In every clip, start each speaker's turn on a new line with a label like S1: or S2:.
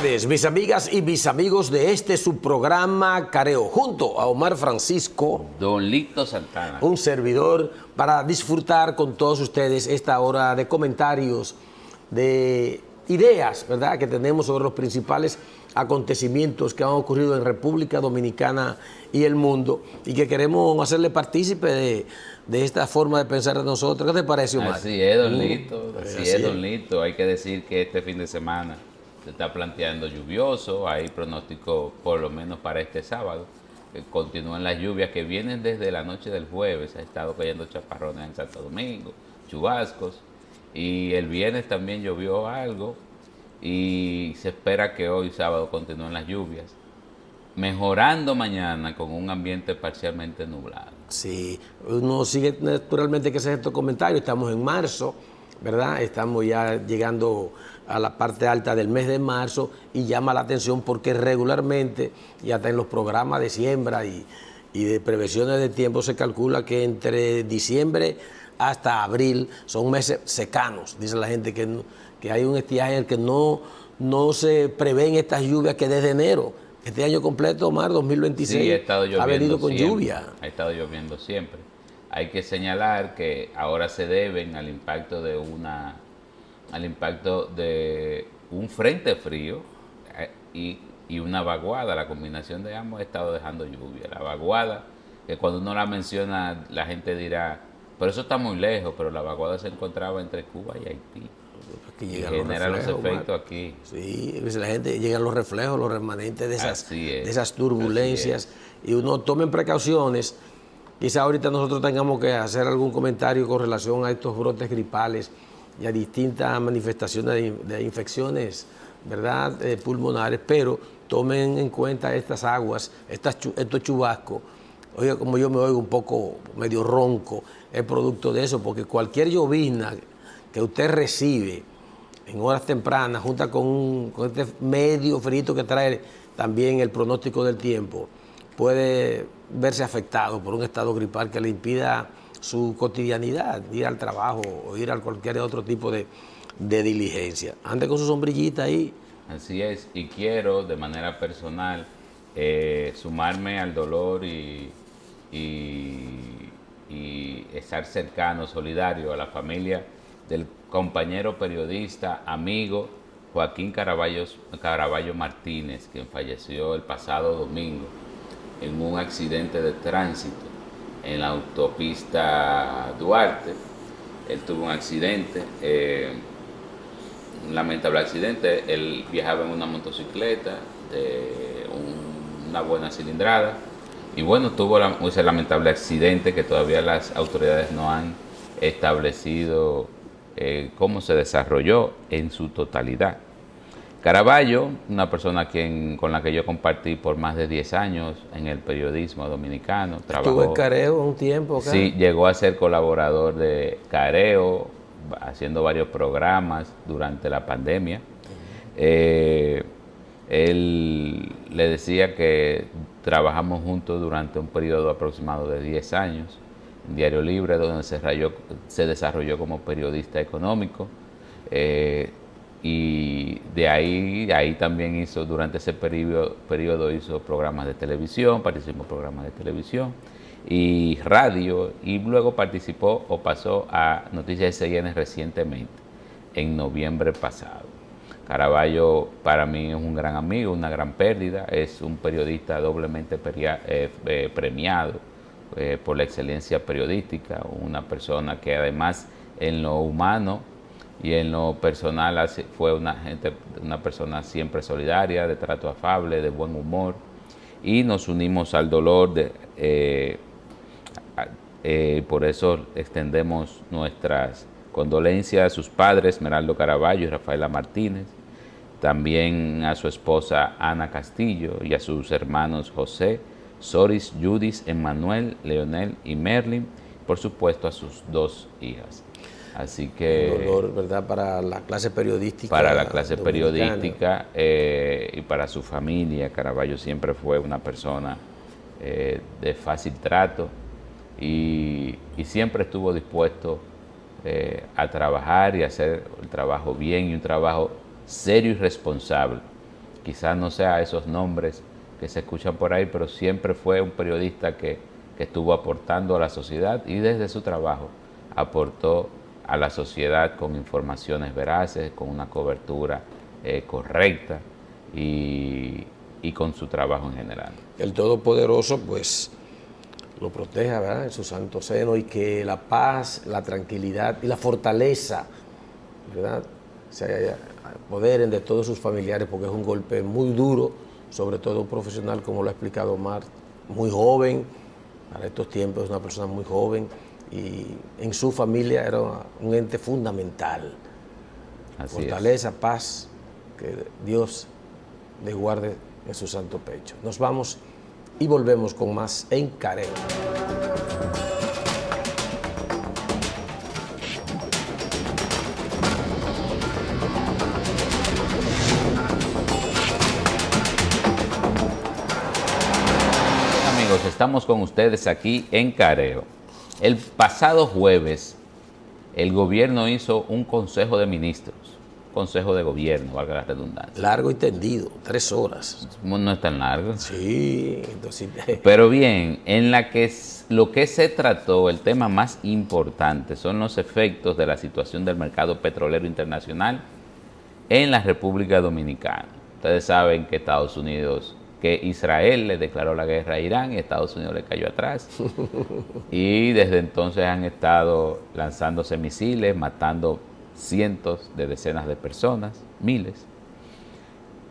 S1: tardes, mis amigas y mis amigos de este subprograma Careo, junto a Omar Francisco,
S2: Don Lito Santana,
S1: un servidor, para disfrutar con todos ustedes esta hora de comentarios, de ideas, ¿verdad?, que tenemos sobre los principales acontecimientos que han ocurrido en República Dominicana y el mundo, y que queremos hacerle partícipe de esta forma de pensar de nosotros. ¿Qué te parece, Omar?
S2: Así es, Don Lito, así es, Don Lito. Hay que decir que este fin de semana se está planteando lluvioso, hay pronóstico por lo menos para este sábado. Continúan las lluvias que vienen desde la noche del jueves, ha estado cayendo chaparrones en Santo Domingo, chubascos, y el viernes también llovió algo, y se espera que hoy sábado continúen las lluvias, mejorando mañana con un ambiente parcialmente nublado.
S1: Sí, uno sigue naturalmente que hacer estos comentarios, estamos en marzo, ¿verdad? Estamos ya llegando a la parte alta del mes de marzo y llama la atención porque regularmente, y hasta en los programas de siembra y de previsiones de tiempo, se calcula que entre diciembre hasta abril son meses secanos. Dice la gente que hay un estiaje en el que no se prevén estas lluvias que desde enero. Este año completo, Omar, 2026,
S2: sí, ha
S1: venido con
S2: siempre,
S1: lluvia.
S2: Ha estado lloviendo siempre. Hay que señalar que ahora se deben al impacto de un frente frío y una vaguada. La combinación de ambos ha estado dejando lluvia. La vaguada, que cuando uno la menciona, la gente dirá, pero eso está muy lejos, pero la vaguada se encontraba entre Cuba y Haití.
S1: Que
S2: y genera los efectos aquí.
S1: Sí, la gente llegan los reflejos, los remanentes de esas turbulencias, y uno tomen precauciones. Quizá ahorita nosotros tengamos que hacer algún comentario con relación a estos brotes gripales y a distintas manifestaciones de infecciones, ¿verdad?, pulmonares, pero tomen en cuenta estas aguas, estos chubascos. Oiga, como yo me oigo un poco medio ronco, es producto de eso, porque cualquier llovizna que usted recibe en horas tempranas, junto con este medio frito que trae también el pronóstico del tiempo, puede verse afectado por un estado gripal que le impida su cotidianidad, ir al trabajo o ir a cualquier otro tipo de diligencia. Ande con su sombrillita ahí.
S2: Así es, y quiero de manera personal sumarme al dolor y estar cercano, solidario a la familia del compañero periodista, amigo Joaquín Caraballo Martínez, quien falleció el pasado domingo en un accidente de tránsito en la autopista Duarte. Él tuvo un accidente, un lamentable accidente. Él viajaba en una motocicleta de una buena cilindrada y bueno, tuvo ese lamentable accidente que todavía las autoridades no han establecido cómo se desarrolló en su totalidad. Caraballo, una persona con la que yo compartí por más de 10 años en el periodismo dominicano.
S1: Estuvo en Careo un tiempo acá.
S2: Sí, llegó a ser colaborador de Careo, haciendo varios programas durante la pandemia. Él le decía que trabajamos juntos durante un periodo aproximado de 10 años. Diario Libre, donde se desarrolló como periodista económico, y de ahí también hizo, durante ese periodo hizo programas de televisión, participó en programas de televisión y radio, y luego participó o pasó a Noticias SIN recientemente, en noviembre pasado. Caraballo para mí es un gran amigo, una gran pérdida, es un periodista doblemente premiado por la excelencia periodística, una persona que además en lo humano y en lo personal fue una persona siempre solidaria, de trato afable, de buen humor, y nos unimos al dolor, por eso extendemos nuestras condolencias a sus padres, Esmeraldo Caraballo y Rafaela Martínez, también a su esposa Ana Castillo y a sus hermanos José, Soris, Judis, Emmanuel, Leonel y Merlin, por supuesto a sus 2 hijas. Así que...
S1: Un dolor, ¿verdad?, para la clase periodística.
S2: Para la clase periodística y para su familia. Caraballo siempre fue una persona de fácil trato y siempre estuvo dispuesto a trabajar y hacer el trabajo bien, y un trabajo serio y responsable quizás no sea esos nombres que se escuchan por ahí, pero siempre fue un periodista que estuvo aportando a la sociedad y desde su trabajo aportó a la sociedad con informaciones veraces, con una cobertura correcta y con su trabajo en general.
S1: El Todopoderoso, pues, lo proteja, ¿verdad?, en su santo seno, y que la paz, la tranquilidad y la fortaleza, ¿verdad?, se apoderen de todos sus familiares, porque es un golpe muy duro, sobre todo un profesional, como lo ha explicado Omar, muy joven, para estos tiempos es una persona muy joven, y en su familia era un ente fundamental.
S2: Así
S1: fortaleza, paz, que Dios le guarde en su santo pecho. Nos vamos y volvemos con más En Careo.
S2: Amigos, estamos con ustedes aquí en Careo. El pasado jueves, el gobierno hizo un consejo de ministros, consejo de gobierno, valga la redundancia.
S1: Largo y tendido, 3 horas.
S2: No es tan largo.
S1: Sí, entonces...
S2: Pero bien, en lo que se trató, el tema más importante son los efectos de la situación del mercado petrolero internacional en la República Dominicana. Ustedes saben que que Israel le declaró la guerra a Irán y Estados Unidos le cayó atrás. Y desde entonces han estado lanzándose misiles, matando cientos de decenas de personas, miles.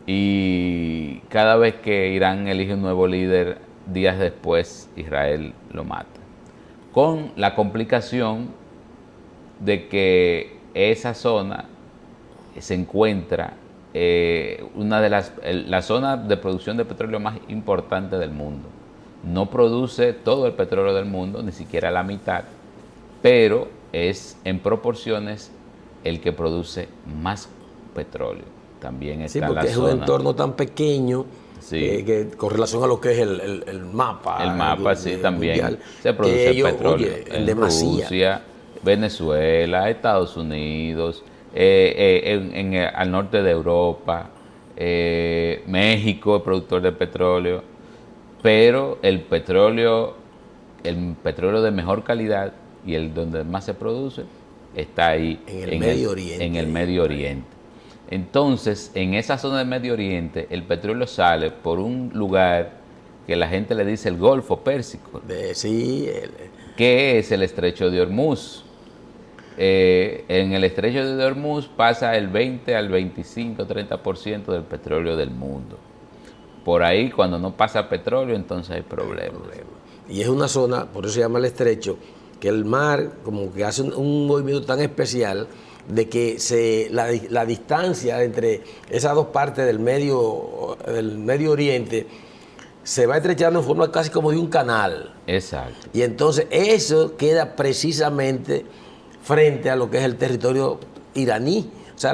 S2: Y cada vez que Irán elige un nuevo líder, días después Israel lo mata. Con la complicación de que esa zona se encuentra una de la zona de producción de petróleo más importante del mundo. No produce todo el petróleo del mundo, ni siquiera la mitad, pero es en proporciones el que produce más petróleo. También está
S1: porque
S2: la
S1: es
S2: zona,
S1: un entorno tan pequeño,
S2: sí,
S1: que con relación a lo que es el mapa.
S2: El mapa, sí, también
S1: mundial,
S2: se produce
S1: ellos,
S2: petróleo en Rusia, Venezuela, Estados Unidos, al norte de Europa, México es productor de petróleo, pero el petróleo de mejor calidad y el donde más se produce está ahí
S1: en el Medio Oriente.
S2: En el Medio Oriente. Entonces, en esa zona del Medio Oriente, el petróleo sale por un lugar que la gente le dice el Golfo Pérsico, que es el Estrecho de Hormuz. En el Estrecho de Hormuz pasa el 20 al 25, 30% del petróleo del mundo. Por ahí, cuando no pasa petróleo, entonces hay problemas.
S1: Y es una zona, por eso se llama el estrecho, que el mar como que hace un movimiento tan especial de que la distancia entre esas dos partes del Medio Oriente se va estrechando en forma casi como de un canal.
S2: Exacto.
S1: Y entonces eso queda precisamente frente a lo que es el territorio iraní. O sea,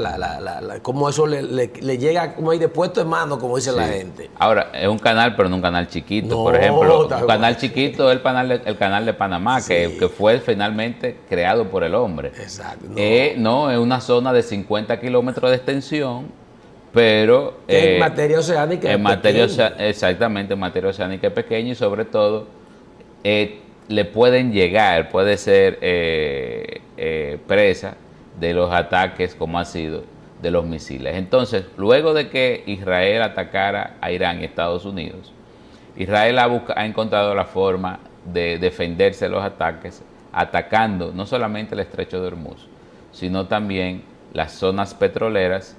S1: como eso le llega como ahí de puesto en mano, como dice la gente.
S2: Ahora, es un canal, pero no un canal chiquito. Por ejemplo, un canal chiquito es el canal de Panamá, sí, que fue finalmente creado por el hombre.
S1: Exacto.
S2: No, es una zona de 50 kilómetros de extensión, pero...
S1: en materia oceánica
S2: exactamente, en materia oceánica es pequeño y sobre todo le pueden llegar, puede ser presa de los ataques como ha sido de los misiles. Entonces, luego de que Israel atacara a Irán y Estados Unidos, Israel ha encontrado la forma de defenderse de los ataques, atacando no solamente el Estrecho de Hormuz, sino también las zonas petroleras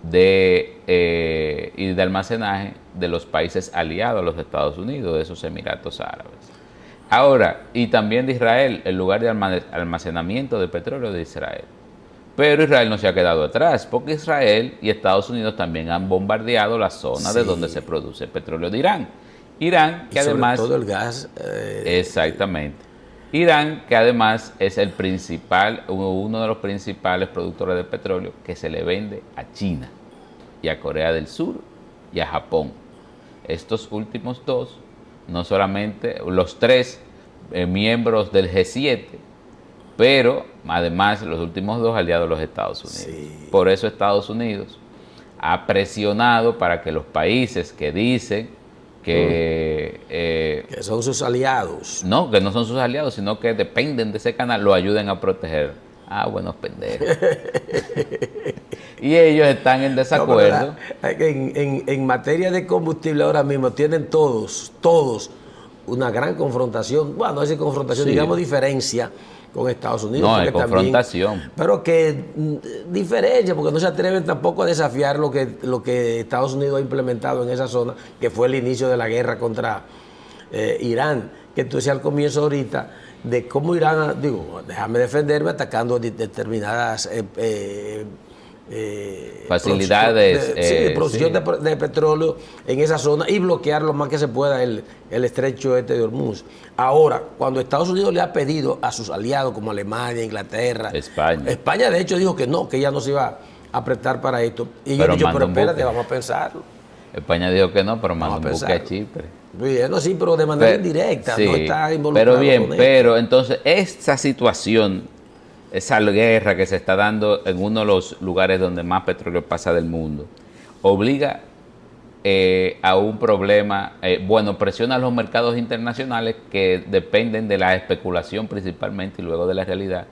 S2: y de almacenaje de los países aliados a los Estados Unidos, de esos Emiratos Árabes. Ahora, y también de Israel, el lugar de almacenamiento de petróleo de Israel. Pero Israel no se ha quedado atrás, porque Israel y Estados Unidos también han bombardeado la zona de donde se produce el petróleo de Irán. Irán, que además...
S1: todo el gas.
S2: Exactamente. Irán, que además es uno de los principales productores de petróleo que se le vende a China y a Corea del Sur y a Japón. Estos últimos dos, no solamente los tres miembros del G7, pero además los últimos dos aliados de los Estados Unidos. Sí. Por eso Estados Unidos ha presionado para que los países que dicen
S1: que son sus aliados.
S2: No, que no son sus aliados, sino que dependen de ese canal, lo ayuden a proteger. Ah, buenos pendejos. Y ellos están en desacuerdo.
S1: No, en materia de combustible ahora mismo tienen todos una gran confrontación, bueno, no es confrontación, sí, digamos diferencia con Estados Unidos.
S2: No, es confrontación.
S1: También, pero que diferencia, porque no se atreven tampoco a desafiar lo que Estados Unidos ha implementado en esa zona, que fue el inicio de la guerra contra Irán, que tú decías al comienzo ahorita, de cómo Irán, déjame defenderme atacando determinadas
S2: facilidades
S1: de producción de petróleo en esa zona y bloquear lo más que se pueda el estrecho de Hormuz. Ahora, cuando Estados Unidos le ha pedido a sus aliados como Alemania, Inglaterra, España de hecho dijo que no, que ella no se iba a prestar para esto. Y yo he dicho, pero espérate, vamos a pensarlo.
S2: España dijo que no, pero mandó un buque a Chipre.
S1: Bueno, sí, pero de manera indirecta, sí, no está involucrado.
S2: Pero bien, pero entonces esta situación, esa guerra que se está dando en uno de los lugares donde más petróleo pasa del mundo, obliga a un problema, presiona a los mercados internacionales que dependen de la especulación principalmente y luego de la realidad,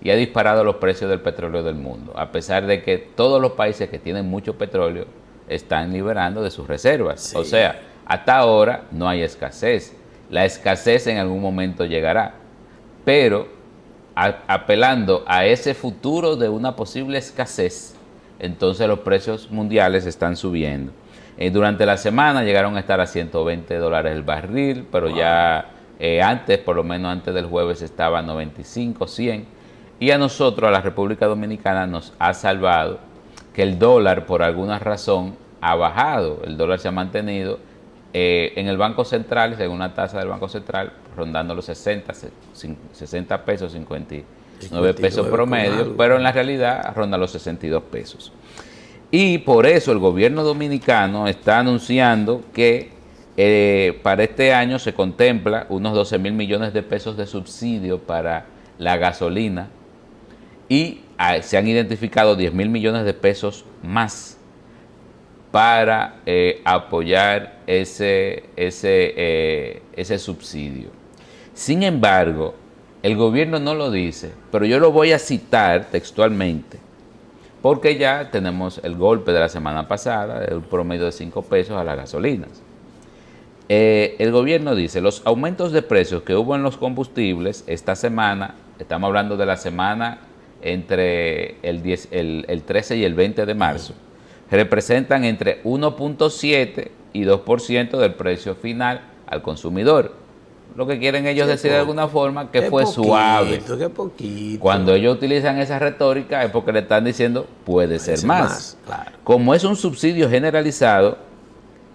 S2: y ha disparado los precios del petróleo del mundo, a pesar de que todos los países que tienen mucho petróleo están liberando de sus reservas. Sí. O sea, hasta ahora no hay escasez. La escasez en algún momento llegará, pero apelando a ese futuro de una posible escasez, entonces los precios mundiales están subiendo. Durante la semana llegaron a estar a $120 el barril, pero ya antes, por lo menos antes del jueves, estaba a 95, 100. Y a nosotros, a la República Dominicana, nos ha salvado que el dólar, por alguna razón, ha bajado. El dólar se ha mantenido en el Banco Central, según una tasa del Banco Central, rondando los 60 pesos, 59 pesos promedio, pero en la realidad ronda los 62 pesos. Y por eso el gobierno dominicano está anunciando que para este año se contempla unos 12,000 millones de pesos de subsidio para la gasolina y se han identificado 10,000 millones de pesos más para apoyar ese subsidio. Sin embargo, el gobierno no lo dice, pero yo lo voy a citar textualmente, porque ya tenemos el golpe de la semana pasada, de un promedio de 5 pesos a las gasolinas. El gobierno dice, los aumentos de precios que hubo en los combustibles esta semana, estamos hablando de la semana entre el 13 y el 20 de marzo, representan entre 1.7 y 2% del precio final al consumidor. Lo que quieren ellos decir de alguna forma que fue suave.
S1: Qué poquito.
S2: Cuando ellos utilizan esa retórica es porque le están diciendo puede ser más.
S1: Claro.
S2: Como es un subsidio generalizado,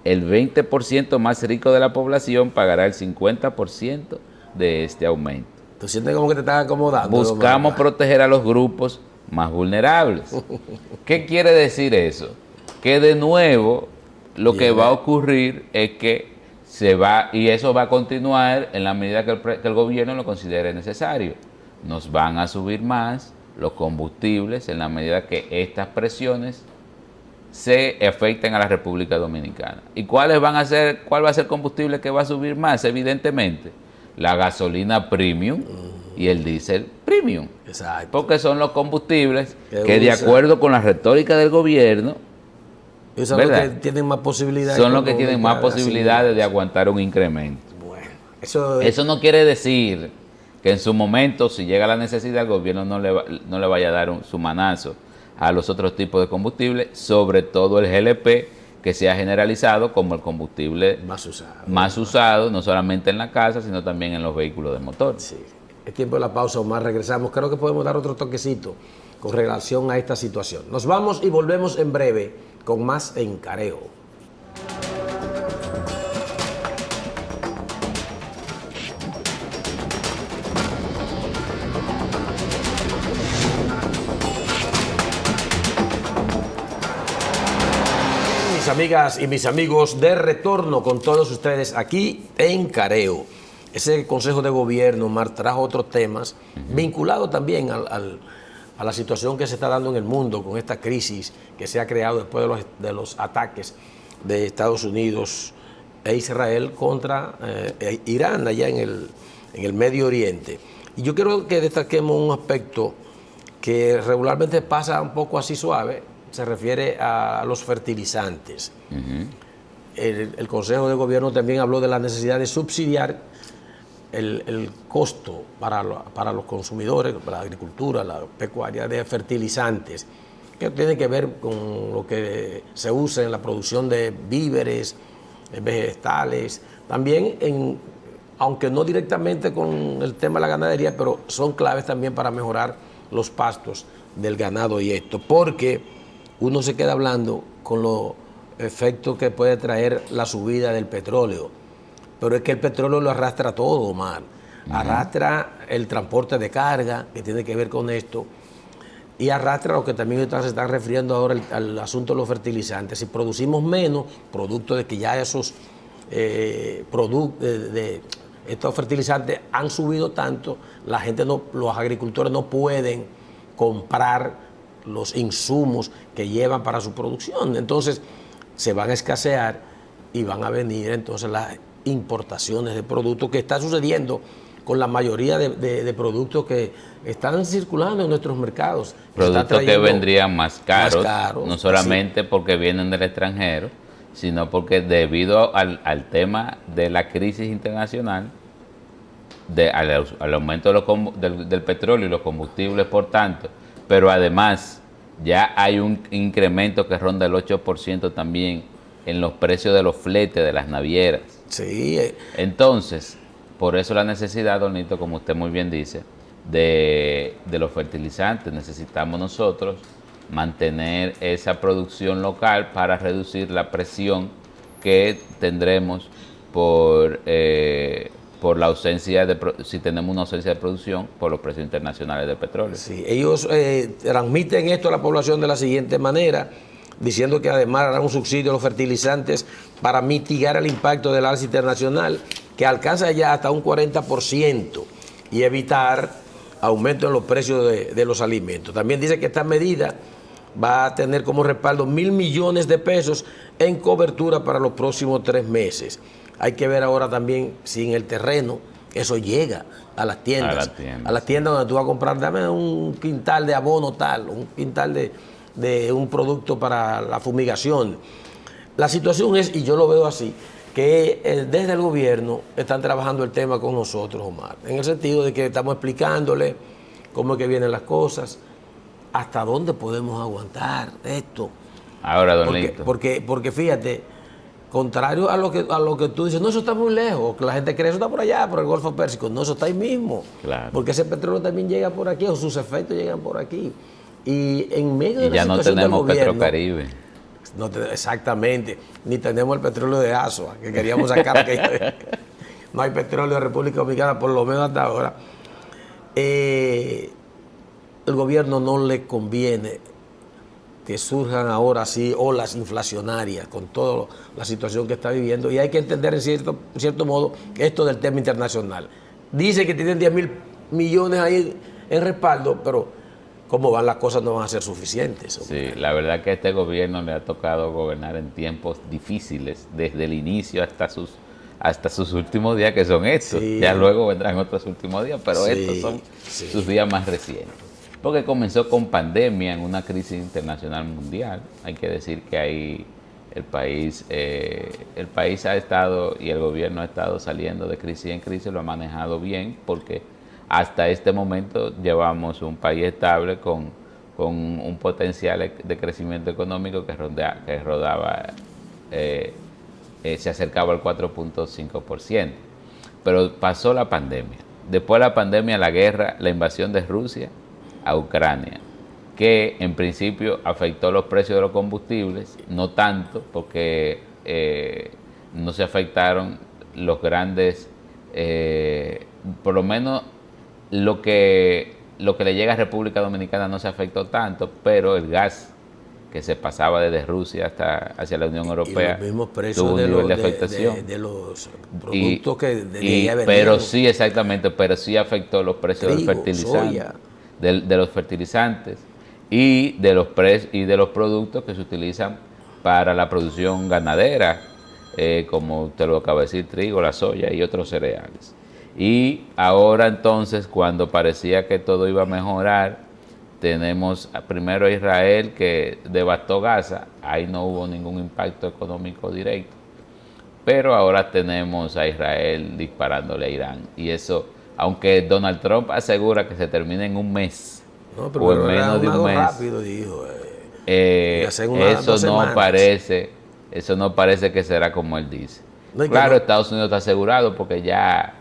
S2: el 20% más rico de la población pagará el 50% de este aumento.
S1: ¿Tú sientes como que te están acomodando?
S2: Buscamos proteger a los grupos más vulnerables. ¿Qué quiere decir eso? Que de nuevo lo que va a ocurrir es que y eso va a continuar en la medida que el gobierno lo considere necesario. Nos van a subir más los combustibles en la medida que estas presiones se afecten a la República Dominicana. ¿Y cuál va a ser el combustible que va a subir más? Evidentemente, la gasolina premium y el diésel premium.
S1: Exacto.
S2: Porque son los combustibles que de acuerdo con la retórica del gobierno,
S1: son los que tienen más posibilidades.
S2: Son los que tienen más posibilidades de aguantar un incremento.
S1: Bueno,
S2: eso no quiere decir que en su momento, si llega la necesidad, el gobierno no le vaya a dar su manazo a los otros tipos de combustible, sobre todo el GLP, que se ha generalizado como el combustible más usado, no solamente en la casa, sino también en los vehículos de motor.
S1: Sí. Es tiempo de la pausa, Omar, regresamos. Creo que podemos dar otro toquecito con relación a esta situación. Nos vamos y volvemos en breve con más en Careo. Mis amigas y mis amigos, de retorno con todos ustedes aquí en Careo. Ese Consejo de Gobierno, Omar, trajo otros temas vinculados también a la situación que se está dando en el mundo con esta crisis que se ha creado después de los ataques de Estados Unidos e Israel contra Irán allá en el Medio Oriente. Y yo quiero que destaquemos un aspecto que regularmente pasa un poco así suave, se refiere a los fertilizantes. El Consejo de Gobierno también habló de la necesidad de subsidiar el costo para los consumidores, para la agricultura, la pecuaria, de fertilizantes, que tiene que ver con lo que se usa en la producción de víveres, vegetales, también aunque no directamente con el tema de la ganadería, pero son claves también para mejorar los pastos del ganado y esto, porque uno se queda hablando con los efectos que puede traer la subida del petróleo, pero es que el petróleo lo arrastra todo, Omar. Arrastra el transporte de carga, que tiene que ver con esto, y arrastra lo que también se está refiriendo ahora al asunto de los fertilizantes. Si producimos menos, producto de que ya esos estos fertilizantes han subido tanto, los agricultores no pueden comprar los insumos que llevan para su producción. Entonces se van a escasear y van a venir entonces las importaciones de productos, que está sucediendo con la mayoría de productos que están circulando en nuestros mercados.
S2: Productos que vendrían más caros, no solamente porque vienen del extranjero, sino porque debido al tema de la crisis internacional, al aumento del petróleo y los combustibles, por tanto, pero además ya hay un incremento que ronda el 8% también en los precios de los fletes de las navieras.
S1: Sí.
S2: Entonces, por eso la necesidad, don Nito, como usted muy bien dice, de los fertilizantes. Necesitamos nosotros mantener esa producción local para reducir la presión que tendremos por la ausencia si tenemos una ausencia de producción por los precios internacionales del petróleo.
S1: Sí, ellos transmiten esto a la población de la siguiente manera, diciendo que además harán un subsidio a los fertilizantes para mitigar el impacto del alza internacional, que alcanza ya hasta un 40%, y evitar aumento en los precios de los alimentos. También dice que esta medida va a tener como respaldo 1.000 millones de pesos en cobertura para los próximos 3 meses. Hay que ver ahora también si en el terreno eso llega a las tiendas. A las tiendas donde tú vas a comprar, dame un quintal de abono tal, un quintal de un producto para la fumigación. La situación es, y yo lo veo así, que desde el gobierno están trabajando el tema con nosotros, Omar, en el sentido de que estamos explicándole cómo es que vienen las cosas, hasta dónde podemos aguantar esto.
S2: Ahora, don Lito.
S1: Porque fíjate, contrario a lo que tú dices, no, eso está muy lejos, que la gente cree eso está por allá, por el Golfo Pérsico. No, eso está ahí mismo.
S2: Claro.
S1: Porque ese petróleo también llega por aquí, o sus efectos llegan por aquí. Y en medio de la
S2: ya no tenemos Petrocaribe.
S1: Exactamente, ni tenemos el petróleo de Asua, que queríamos sacar. No hay petróleo de República Dominicana, por lo menos hasta ahora. El gobierno no le conviene que surjan ahora sí olas inflacionarias con toda la situación que está viviendo, y hay que entender en cierto modo esto del tema internacional. Dice que tienen 10.000 millones ahí en respaldo, pero cómo van las cosas no van a ser suficientes.
S2: Sí, la verdad que a este gobierno le ha tocado gobernar en tiempos difíciles, desde el inicio hasta sus últimos días, que son estos. Sí. Ya luego vendrán otros últimos días, pero estos son sus días más recientes. Porque comenzó con pandemia, en una crisis internacional mundial. Hay que decir que ahí el país ha estado, y el gobierno ha estado saliendo de crisis en crisis, lo ha manejado bien, porque hasta este momento llevamos un país estable con un potencial de crecimiento económico que se acercaba al 4.5%. Pero pasó la pandemia. Después de la pandemia, la guerra, la invasión de Rusia a Ucrania, que en principio afectó los precios de los combustibles, no tanto porque no se afectaron los grandes, por lo menos lo que le llega a República Dominicana no se afectó tanto, pero el gas que se pasaba desde Rusia hacia la Unión Europea
S1: y los mismos precios
S2: tuvo un nivel de afectación.
S1: De los productos que
S2: pero sí, exactamente, pero sí afectó los precios del fertilizante, de los fertilizantes y de los productos que se utilizan para la producción ganadera, como usted lo acaba de decir, trigo, la soya y otros cereales. Y ahora entonces, cuando parecía que todo iba a mejorar, tenemos primero a Israel que devastó Gaza, ahí no hubo ningún impacto económico directo, pero ahora tenemos a Israel disparándole a Irán. Y eso, aunque Donald Trump asegura que se termina en un mes,
S1: no, pero
S2: o en menos de un mes,
S1: rápido, dijo,
S2: eso no parece que será como él dice.
S1: No,
S2: claro,
S1: no.
S2: Estados Unidos está asegurado porque ya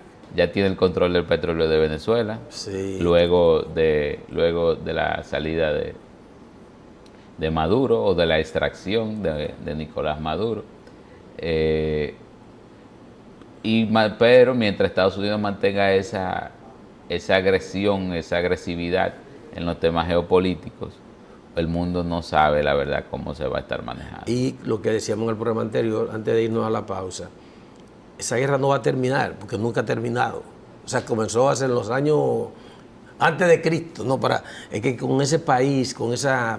S2: tiene el control del petróleo de Venezuela,
S1: sí,
S2: luego de la salida de Maduro, o de la extracción de Nicolás Maduro. Pero mientras Estados Unidos mantenga esa agresión, esa agresividad en los temas geopolíticos, el mundo no sabe la verdad cómo se va a estar manejando.
S1: Y lo que decíamos en el programa anterior, antes de irnos a la pausa, esa guerra no va a terminar, porque nunca ha terminado. O sea, comenzó hace los años antes de Cristo, ¿no? Es que con ese país, con esa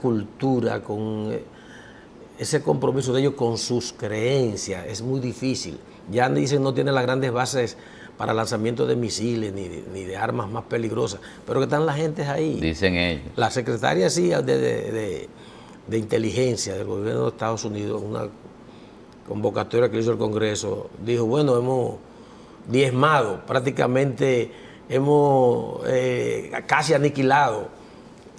S1: cultura, con ese compromiso de ellos con sus creencias, es muy difícil. Ya dicen no tiene las grandes bases para lanzamiento de misiles ni de armas más peligrosas, pero que están las gentes ahí.
S2: Dicen ellos.
S1: La secretaria de inteligencia del gobierno de Estados Unidos, una convocatoria que hizo el Congreso, dijo, bueno, hemos diezmado, prácticamente hemos casi aniquilado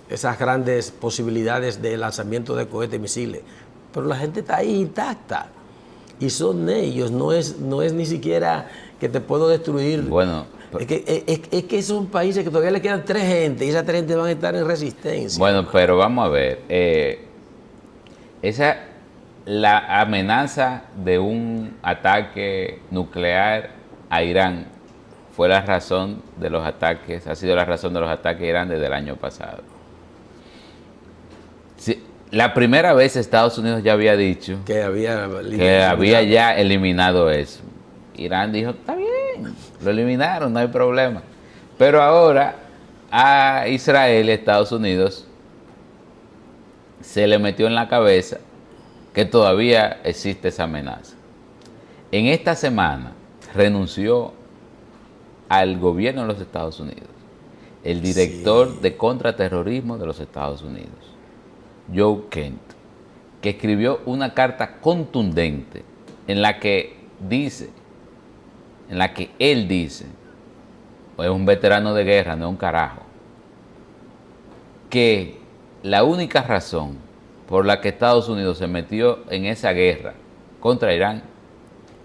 S1: esas grandes posibilidades de lanzamiento de cohetes y misiles, pero la gente está ahí intacta y son ellos, no es ni siquiera que te puedo destruir.
S2: Bueno,
S1: es que son países que todavía le quedan 3 gente y esas 3 gente van a estar en resistencia.
S2: Bueno, pero vamos a ver, la amenaza de un ataque nuclear a Irán fue la razón de los ataques, ha sido la razón de los ataques a Irán desde el año pasado. Sí, la primera vez Estados Unidos ya había dicho
S1: que
S2: había ya eliminado eso. Irán dijo, está bien, lo eliminaron, no hay problema. Pero ahora a Israel y Estados Unidos se le metió en la cabeza que todavía existe esa amenaza. En esta semana renunció al gobierno de los Estados Unidos el director de contraterrorismo de los Estados Unidos, Joe Kent, que escribió una carta contundente en la que él dice, es un veterano de guerra, no un carajo, que la única razón por la que Estados Unidos se metió en esa guerra contra Irán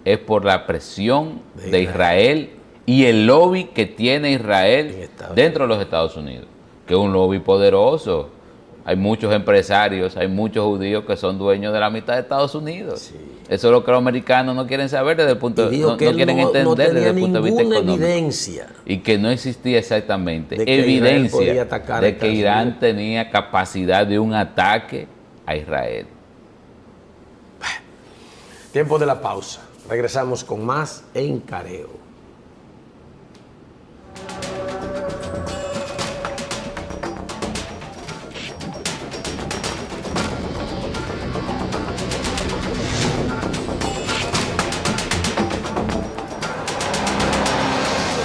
S2: es por la presión de Israel y el lobby que tiene Israel dentro de los Estados Unidos, que es un lobby poderoso. Hay muchos empresarios, hay muchos judíos que son dueños de la mitad de Estados Unidos. Sí. Eso es lo que los americanos no quieren saber desde el punto de vista, no quieren entender desde el punto de vista económico.
S1: Evidencia.
S2: Y que no existía exactamente evidencia de que Irán tenía capacidad de un ataque a Israel.
S1: Tiempo de la pausa. Regresamos con más en Careo.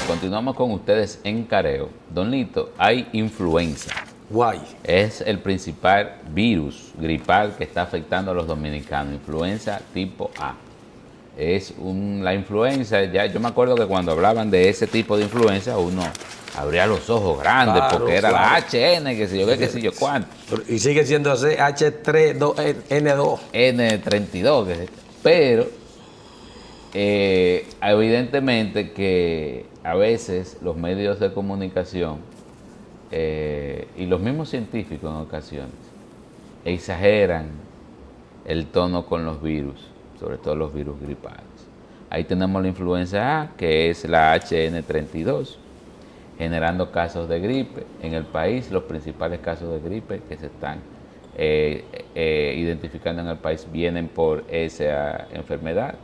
S2: Continuamos con ustedes en Careo. Don Lito, hay influenza.
S1: Guay.
S2: Es el principal virus gripal que está afectando a los dominicanos. Influenza tipo A. Es la influenza, ya yo me acuerdo que cuando hablaban de ese tipo de influenza, uno abría los ojos grandes, claro, porque era la HN, que sé yo qué, que sé yo cuánto.
S1: Y sigue siendo así, H3N2.
S2: N32, pero evidentemente que a veces los medios de comunicación y los mismos científicos en ocasiones exageran el tono con los virus, sobre todo los virus gripales. Ahí tenemos la influenza A, que es la HN32, generando casos de gripe. En el país, los principales casos de gripe que se están identificando en el país vienen por esa enfermedad.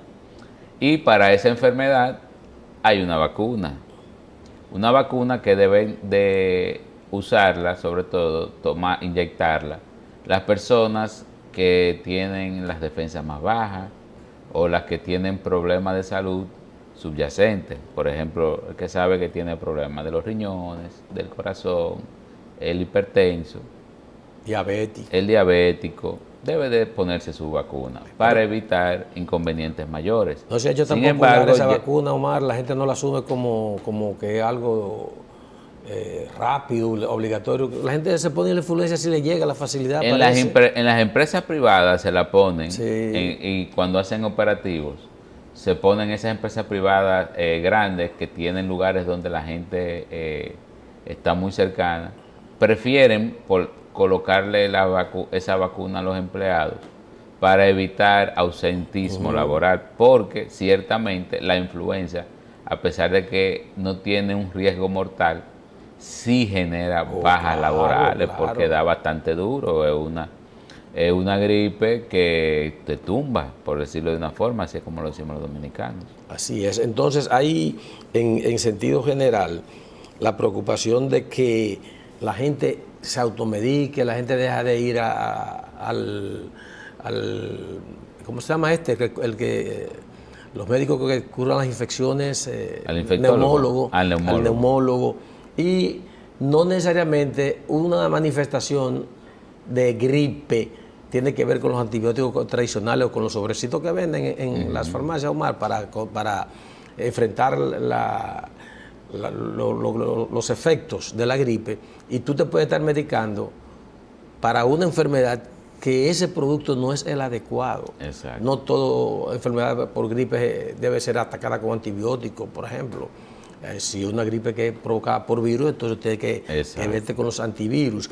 S2: Y para esa enfermedad hay una vacuna que deben de usarla, sobre todo, inyectarla, las personas que tienen las defensas más bajas o las que tienen problemas de salud subyacentes. Por ejemplo, el que sabe que tiene problemas de los riñones, del corazón, el hipertenso, el diabético, debe de ponerse su vacuna para evitar inconvenientes mayores.
S1: No se ha hecho tan popular esa vacuna, Omar, la gente no la asume como que es algo rápido, obligatorio. La gente se pone en la influencia si le llega la facilidad.
S2: En las empresas privadas se la ponen, sí. Y cuando hacen operativos, se ponen esas empresas privadas grandes que tienen lugares donde la gente está muy cercana, prefieren colocarle esa vacuna a los empleados para evitar ausentismo laboral, porque ciertamente la influenza, a pesar de que no tiene un riesgo mortal, sí genera bajas laborales, porque da bastante duro, es una gripe que te tumba, por decirlo de una forma, así es como lo decimos los dominicanos.
S1: Así es. Entonces hay en sentido general la preocupación de que la gente se automedique, la gente deja de ir al ¿cómo se llama el que los médicos que curan las infecciones,
S2: al neumólogo,
S1: al neumólogo, y no necesariamente una manifestación de gripe tiene que ver con los antibióticos tradicionales o con los sobrecitos que venden en las farmacias, Omar, para enfrentar los efectos de la gripe, y tú te puedes estar medicando para una enfermedad que ese producto no es el adecuado.
S2: Exacto.
S1: No toda enfermedad por gripe debe ser atacada con antibióticos, por ejemplo. Si una gripe que es provocada por virus, entonces tiene que verte con los antivirus.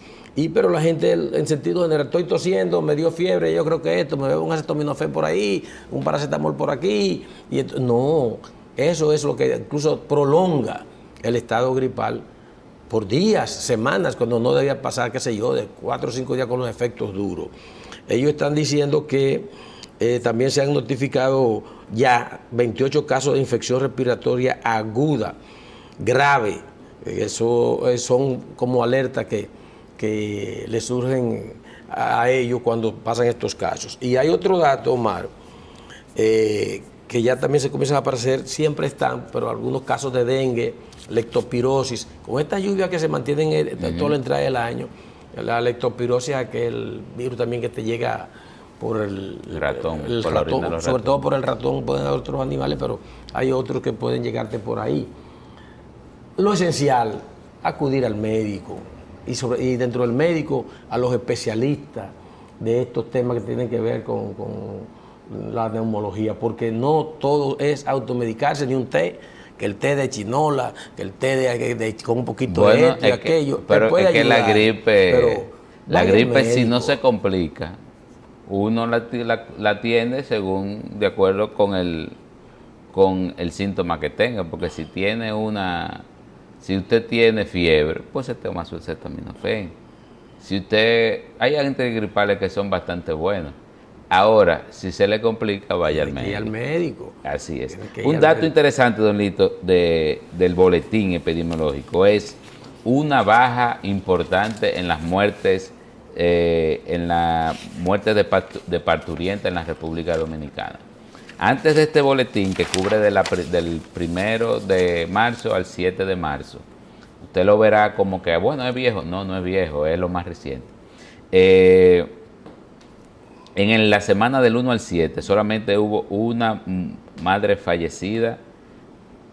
S1: Pero la gente, en sentido general, estoy tosiendo, me dio fiebre, yo creo que esto, me bebo un acetaminofén por ahí, un paracetamol por aquí. No, eso es lo que incluso prolonga el estado gripal por días, semanas, cuando no debía pasar, qué sé yo, de 4 o 5 días con los efectos duros. Ellos están diciendo que también se han notificado ya 28 casos de infección respiratoria aguda, grave. Eso son como alertas que le surgen a ellos cuando pasan estos casos. Y hay otro dato, Omar, que ya también se comienzan a aparecer, siempre están, pero algunos casos de dengue, leptospirosis, con esta lluvia que se mantiene toda la entrada del año. La leptospirosis es aquel virus también que te llega por el ratón, sobre todo por el ratón, pueden haber otros animales, pero hay otros que pueden llegarte por ahí. Lo esencial, acudir al médico y dentro del médico a los especialistas de estos temas que tienen que ver con la neumología, porque no todo es automedicarse, ni un té, que el té de chinola, que el té con un poquito de esto y aquello.
S2: Pero es que la gripe si no se complica, uno la atiende de acuerdo con el síntoma que tenga, porque si usted tiene fiebre, pues se toma su acetaminofén. Hay antigripales que son bastante buenos. Ahora, si se le complica, vaya al médico. Así es. Un dato interesante, don Lito, del boletín epidemiológico es una baja importante en las muertes, de parturienta en la República Dominicana. Antes de este boletín, que cubre del 1 de marzo al 7 de marzo, usted lo verá como que, bueno, es viejo. No es viejo, es lo más reciente. En la semana del 1 al 7 solamente hubo una madre fallecida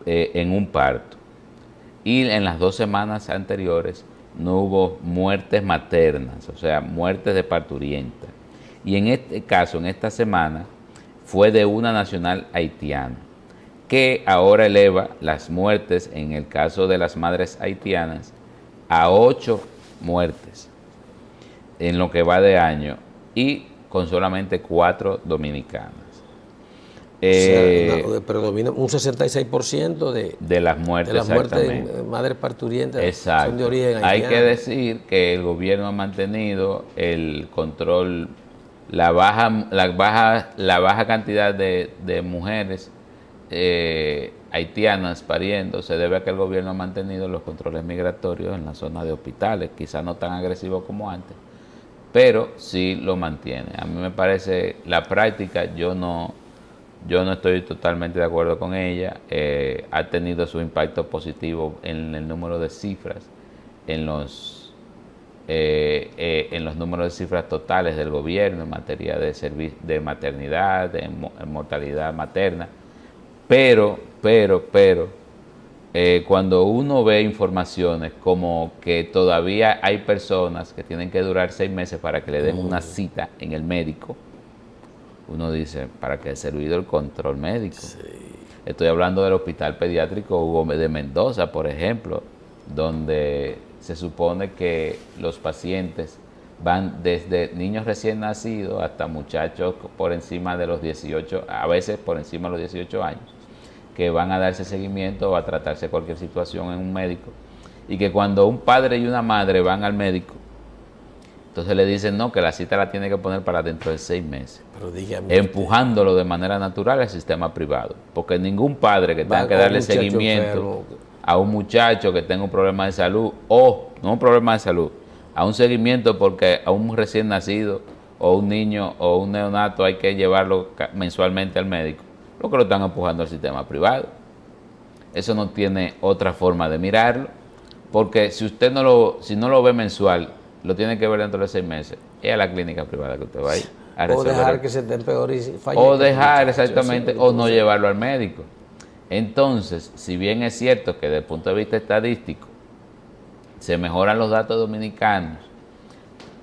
S2: en un parto. Y en las 2 semanas anteriores no hubo muertes maternas, o sea, muertes de parturienta. Y en este caso, en esta semana, fue de una nacional haitiana, que ahora eleva las muertes, en el caso de las madres haitianas, a 8 muertes en lo que va de año, y con solamente 4 dominicanas.
S1: Predomina un 66%
S2: de las muertes
S1: de madres parturientas
S2: son de origen haitiano. Hay que decir que el gobierno ha mantenido el control, la baja cantidad de mujeres haitianas pariendo se debe a que el gobierno ha mantenido los controles migratorios en la zona de hospitales, quizás no tan agresivos como antes, pero sí lo mantiene. A mí me parece la práctica, yo no estoy totalmente de acuerdo con ella. Ha tenido su impacto positivo en el número de cifras, en los números de cifras totales del gobierno en materia de maternidad, de mortalidad materna, pero cuando uno ve informaciones como que todavía hay personas que tienen que durar 6 meses para que le den una cita en el médico, uno dice, ¿para qué ha servido el control médico? Sí. Estoy hablando del Hospital Pediátrico Hugo de Mendoza, por ejemplo, donde se supone que los pacientes van desde niños recién nacidos hasta muchachos por encima de los 18, a veces por encima de los 18 años, que van a darse seguimiento o a tratarse cualquier situación en un médico, y que cuando un padre y una madre van al médico, entonces le dicen no, que la cita la tiene que poner para dentro de 6 meses, empujándolo de manera natural al sistema privado, porque ningún padre que tenga que darle seguimiento a un muchacho que tenga un problema de salud, o no un problema de salud, a un seguimiento porque a un recién nacido o un niño o un neonato hay que llevarlo mensualmente al médico, lo que lo están empujando al sistema privado. Eso no tiene otra forma de mirarlo, porque si usted no lo ve mensual, lo tiene que ver dentro de 6 meses, es a la clínica privada que usted va a ir a resolver.
S1: O dejar que se te empeore y falle.
S2: O dejar, exactamente, o no llevarlo al médico. Entonces, si bien es cierto que desde el punto de vista estadístico se mejoran los datos dominicanos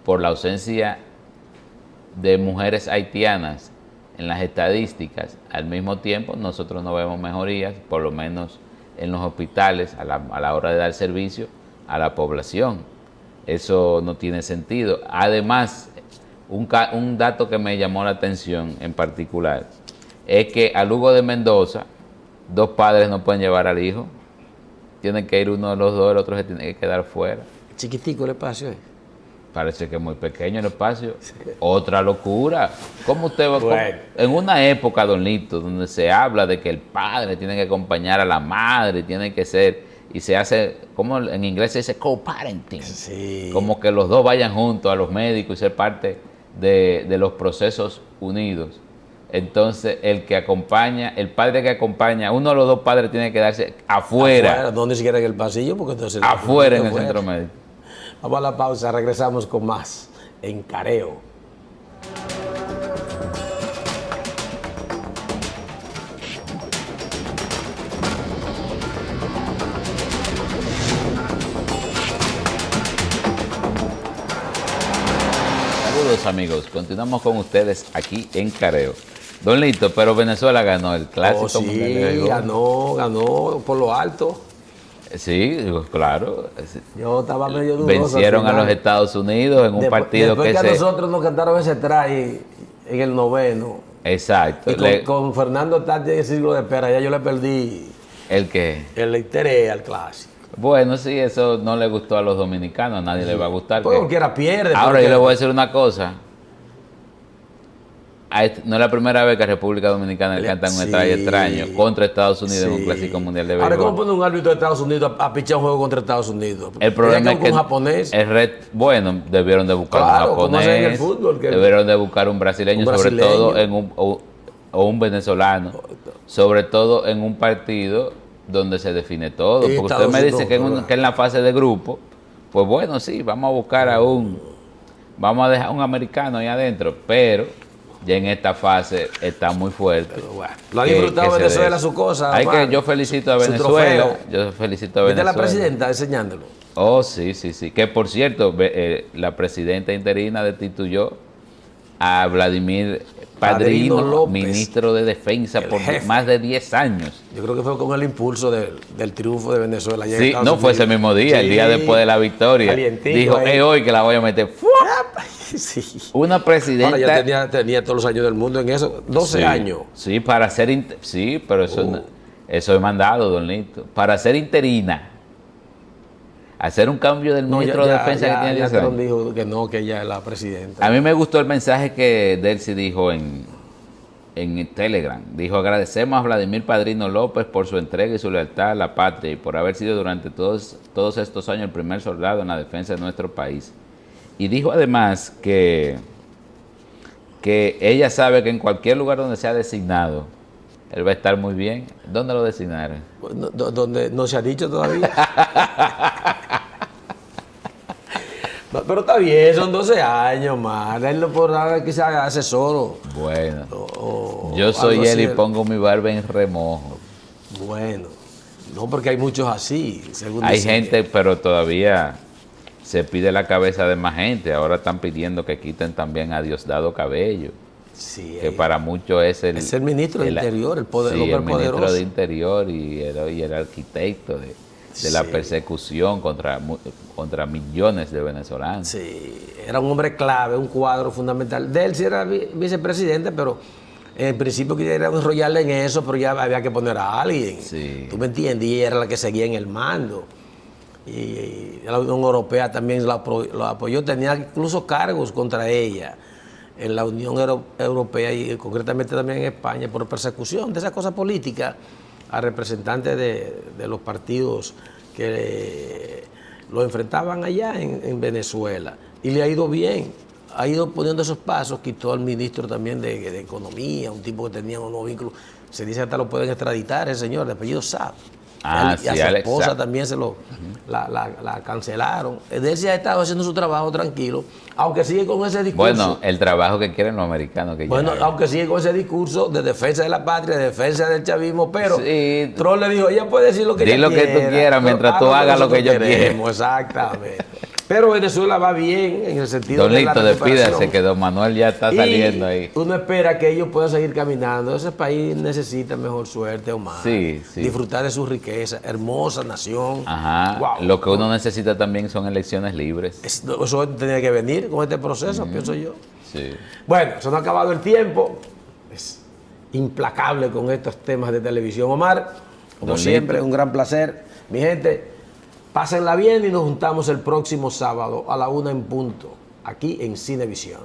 S2: por la ausencia de mujeres haitianas en las estadísticas, al mismo tiempo nosotros no vemos mejorías, por lo menos en los hospitales, a la hora de dar servicio a la población. Eso no tiene sentido. Además, un dato que me llamó la atención en particular es que a Hugo de Mendoza, 2 padres no pueden llevar al hijo. Tienen que ir uno de los dos, el otro se tiene que quedar fuera.
S1: Chiquitico el espacio, ¿eh?
S2: Parece que es muy pequeño el espacio. Sí. Otra locura. ¿Cómo usted va? Bueno. En una época, don Lito, donde se habla de que el padre tiene que acompañar a la madre, tiene que ser, y se hace, como en inglés se dice co-parenting, sí, como que los dos vayan juntos a los médicos y ser parte de los procesos unidos. Entonces, el padre que acompaña, uno de los 2 padres tiene que quedarse afuera.
S1: No ni siquiera en el pasillo, porque entonces...
S2: Afuera en el centro médico.
S1: Vamos a la pausa, regresamos con más en Careo.
S2: Saludos amigos, continuamos con ustedes aquí en Careo. Don Lito, pero Venezuela ganó el clásico.
S1: Sí, ganó por lo alto.
S2: Sí, claro.
S1: Yo estaba medio dudoso.
S2: Vencieron a los Estados Unidos en un partido
S1: después que a nosotros nos cantaron ese try en el 9º.
S2: Exacto.
S1: Y con Fernando Tati en el siglo de espera, ya yo le perdí.
S2: ¿El qué?
S1: El interés al clásico.
S2: Bueno, sí, eso no le gustó a los dominicanos, a nadie le va a gustar.
S1: Porque cualquiera pierde.
S2: Ahora yo le voy a decir una cosa. No es la primera vez que a República Dominicana le cantan un try extraño contra Estados Unidos en un clásico mundial de béisbol.
S1: Ahora, ¿cómo pone un árbitro de Estados Unidos a pichar un juego contra Estados Unidos?
S2: El problema es que
S1: un japonés.
S2: Bueno, debieron de buscar un japonés, en el fútbol, debieron de buscar un brasileño, sobre todo o un venezolano, sobre todo en un partido donde se define todo. Porque usted me dice que en la fase de grupo, pues bueno, sí, vamos a dejar un americano ahí adentro, pero ya en esta fase está muy fuerte.
S1: Bueno, lo ha disfrutado Venezuela su cosa.
S2: Yo felicito a Venezuela. Yo felicito a Venezuela.
S1: ¿Viste la presidenta enseñándolo?
S2: Oh, sí. Que por cierto, la presidenta interina destituyó a Vladimir Padrino López, ministro de Defensa, por más de 10 años.
S1: Yo creo que fue con el impulso del triunfo de Venezuela.
S2: Sí, no fue ese mismo día, el día después de la victoria. Dijo, es hoy que la voy a meter. Sí. Una presidenta...
S1: Ahora ya tenía todos los años del mundo en eso, 12 años.
S2: Sí, sí, pero eso es mandado, don Lito. Para ser interina, hacer un cambio del ministro de Defensa que tiene 10 años.
S1: Dijo que no, que ella es la presidenta.
S2: A mí me gustó el mensaje que Delcy dijo en Telegram. Dijo: agradecemos a Vladimir Padrino López por su entrega y su lealtad a la patria y por haber sido durante todos estos años el primer soldado en la defensa de nuestro país. Y dijo además que ella sabe que en cualquier lugar donde sea designado, él va a estar muy bien. ¿Dónde lo designaron?
S1: Donde no se ha dicho todavía. No, pero está bien, son 12 años más. Él no podrá quizás hace solo.
S2: Bueno, yo soy él y pongo mi barba en remojo.
S1: Bueno, no, porque hay muchos así.
S2: Hay gente, pero todavía se pide la cabeza de más gente. Ahora están pidiendo que quiten también a Diosdado Cabello. Sí, que para muchos es el
S1: ministro de Interior, el poder,
S2: sí, el ministro de Interior y el arquitecto de la persecución contra millones de venezolanos.
S1: Sí, era un hombre clave, un cuadro fundamental. De él sí era vicepresidente, pero en principio quería enrollarle en eso, pero ya había que poner a alguien. Sí. ¿Tú me entiendes? Y era la que seguía en el mando. Y la Unión Europea también lo apoyó, tenía incluso cargos contra ella en la Unión Europea y concretamente también en España por persecución de esas cosas políticas a representantes de los partidos que lo enfrentaban allá en Venezuela. Y le ha ido bien, ha ido poniendo esos pasos, quitó al ministro también de Economía, un tipo que tenía unos vínculos, se dice que hasta lo pueden extraditar, el señor, de apellido Saab.
S2: Sí,
S1: y a su esposa también la cancelaron. Él sí ha estado haciendo su trabajo tranquilo, aunque sigue con ese discurso.
S2: Bueno, el trabajo que quieren los americanos.
S1: Aunque sigue con ese discurso de defensa de la patria, de defensa del chavismo, pero sí, Trump le dijo, ella puede decir lo que ella quiera.
S2: Di lo que tú quieras mientras tú hagas lo que yo quiero.
S1: Exactamente. Pero Venezuela va bien en el sentido
S2: Don
S1: de
S2: Lito, despídase, que don Manuel ya está saliendo ahí.
S1: Uno espera que ellos puedan seguir caminando. Ese país necesita mejor suerte, Omar.
S2: Sí.
S1: Disfrutar de su riqueza, hermosa nación.
S2: Ajá. Wow. Lo que uno necesita también son elecciones libres.
S1: Eso tenía que venir con este proceso, pienso yo.
S2: Sí.
S1: Bueno, se nos ha acabado el tiempo. Es implacable con estos temas de televisión, Omar. Como don siempre, Lito, un gran placer. Mi gente, pásenla bien y nos juntamos el próximo sábado a la 1 en punto, aquí en Cinevisión.